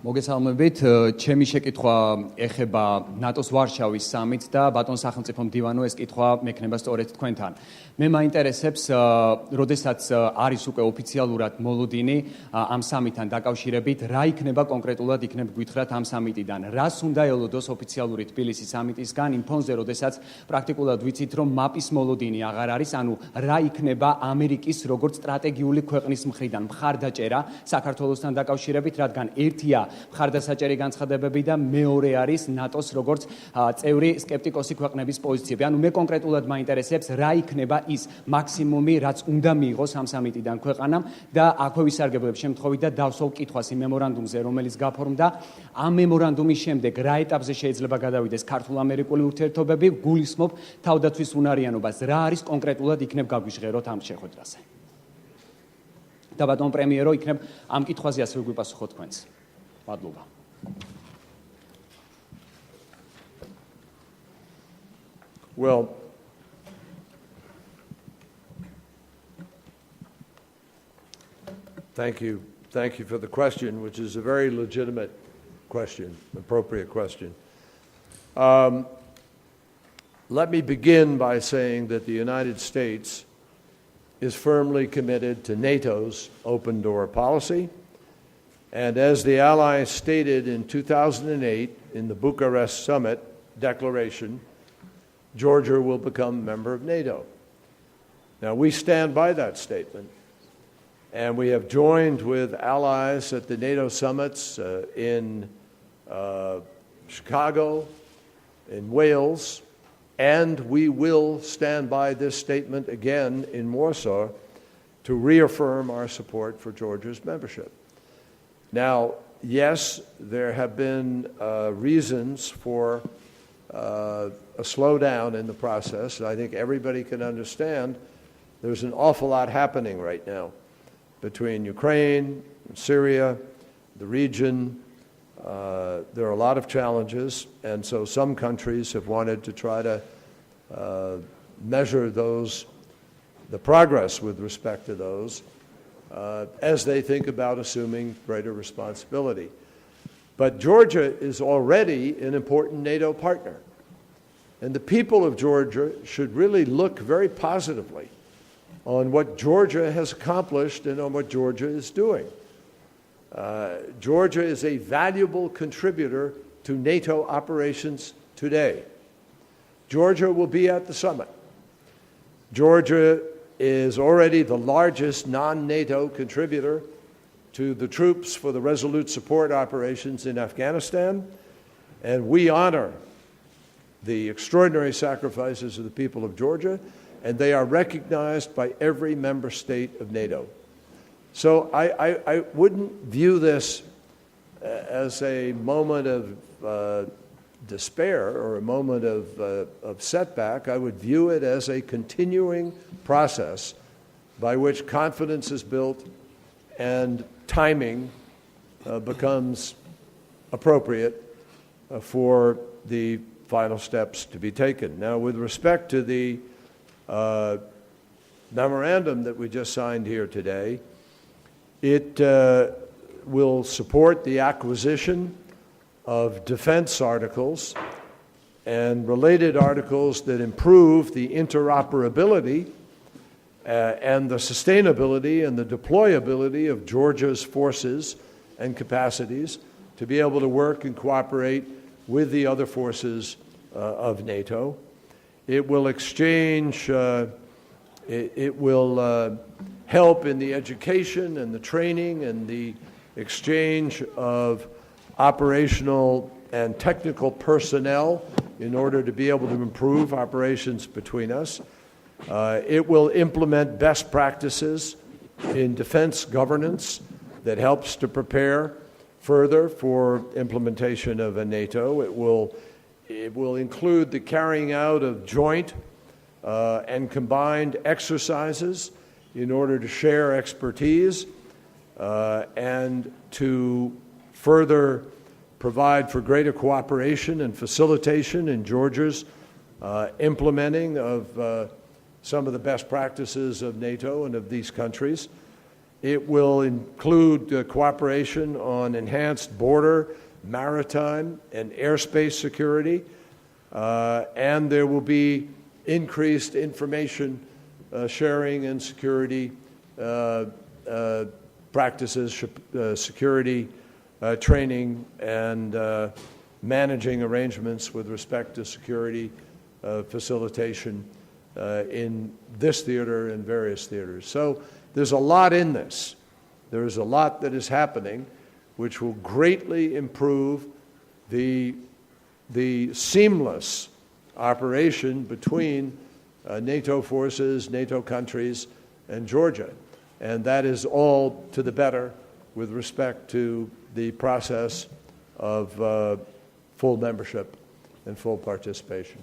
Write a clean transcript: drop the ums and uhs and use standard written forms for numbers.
მოგესალმებით, ჩემი შეკითხვა ეხება ნატოს ვარშავის სამიტს და ბატონ სახელმწიფო მდივანო ეს კითხვა მექნება სწორედ თქვენთან. მე მაინტერესებს, როდესაც არის უკვე ოფიციალურად მოლოდინი ამ სამიტთან დაკავშირებით, რა იქნება კონკრეტულად იქნებ გითხრათ ამ სამიტიდან. რას უნდა ელოდოს ოფიციალური თბილისის სამიტისგან იმ ფონზე, როდესაც პრაქტიკულად ვიცით, რომ მაპის მოლოდინი აღარ არის, ანუ რა იქნება ამერიკის როგორც სტრატეგიული ქვეყნის მხრიდან მხარდაჭერა საქართველოსთან დაკავშირებით, რადგან ერთია მხარდასაჭერი განცხადებები და მეორე არის ნატოს როგორც წევრი სკეპტიკოსი ქვეყნების პოზიციები. ანუ მე კონკრეტულად მაინტერესებს რა იქნება ის მაქსიმუმი, რაც უნდა მიიღოს ამ სამიტიდან ქვეყანამ და აქვე ვისარგებლებ შემთხვევით და დავსვავ კითხვას იმ მემორანდუმზე, რომელიც გაფორმდა. ამ მემორანდუმის შემდეგ რა ეტაპზე შეიძლება გადავიდეს ქართულ-ამერიკული ურთიერთობები, გულისხმობ თავდაცვის უნარიანობას. რა არის კონკრეტულად იქნებ გაგვიჟღეროთ ამ შეხვედრაზე. და ბატონ პრემიერო, იქნებ ამ კითხვაზე ასე ვიგვიპასუხოთ თქვენც. მადლობა. Well, thank you for the question, which is a very legitimate question, appropriate question. Let me begin by saying that the United States is firmly committed to NATO's open door policy. And as the allies stated in 2008 in the Bucharest Summit Declaration, Georgia will become a member of NATO. Now, we stand by that statement, and we have joined with allies at the NATO summits in Chicago, in Wales, and we will stand by this statement again in Warsaw to reaffirm our support for Georgia's membership. Now, yes, there have been reasons for a slowdown in the process. I think everybody can understand there's an awful lot happening right now between Ukraine, Syria, the region. There are a lot of challenges, and so some countries have wanted to try to measure the progress with respect to those, as they think about assuming greater responsibility. But Georgia is already an important NATO partner. And the people of Georgia should really look very positively on what Georgia has accomplished and on what Georgia is doing. Georgia is a valuable contributor to NATO operations today. Georgia will be at the summit. Georgia is already the largest non-NATO contributor to the troops for the Resolute Support operations in Afghanistan, and we honor the extraordinary sacrifices of the people of Georgia, and they are recognized by every member state of NATO. So I wouldn't view this as a moment of despair or a moment of setback. I would view it as a continuing process by which confidence is built and timing becomes appropriate for the final steps to be taken. Now, with respect to the memorandum that we just signed here today, it will support the acquisition of defense articles and related articles that improve the interoperability and the sustainability and the deployability of Georgia's forces and capacities to be able to work and cooperate with the other forces of NATO. It will exchange, it will help in the education and the training and the exchange of operational and technical personnel in order to be able to improve operations between us. It will implement best practices in defense governance that helps to prepare further for implementation of a NATO. It will include the carrying out of joint and combined exercises in order to share expertise and to further provide for greater cooperation and facilitation in Georgia's implementing of some of the best practices of NATO and of these countries. It will include cooperation on enhanced border, maritime, and airspace security, and there will be increased information sharing and security practices, security training, and managing arrangements with respect to security facilitation in this theater and various theaters. So there's a lot in this. There is a lot that is happening which will greatly improve the seamless operation between NATO forces, NATO countries, and Georgia. And that is all to the better with respect to the process of full membership and full participation.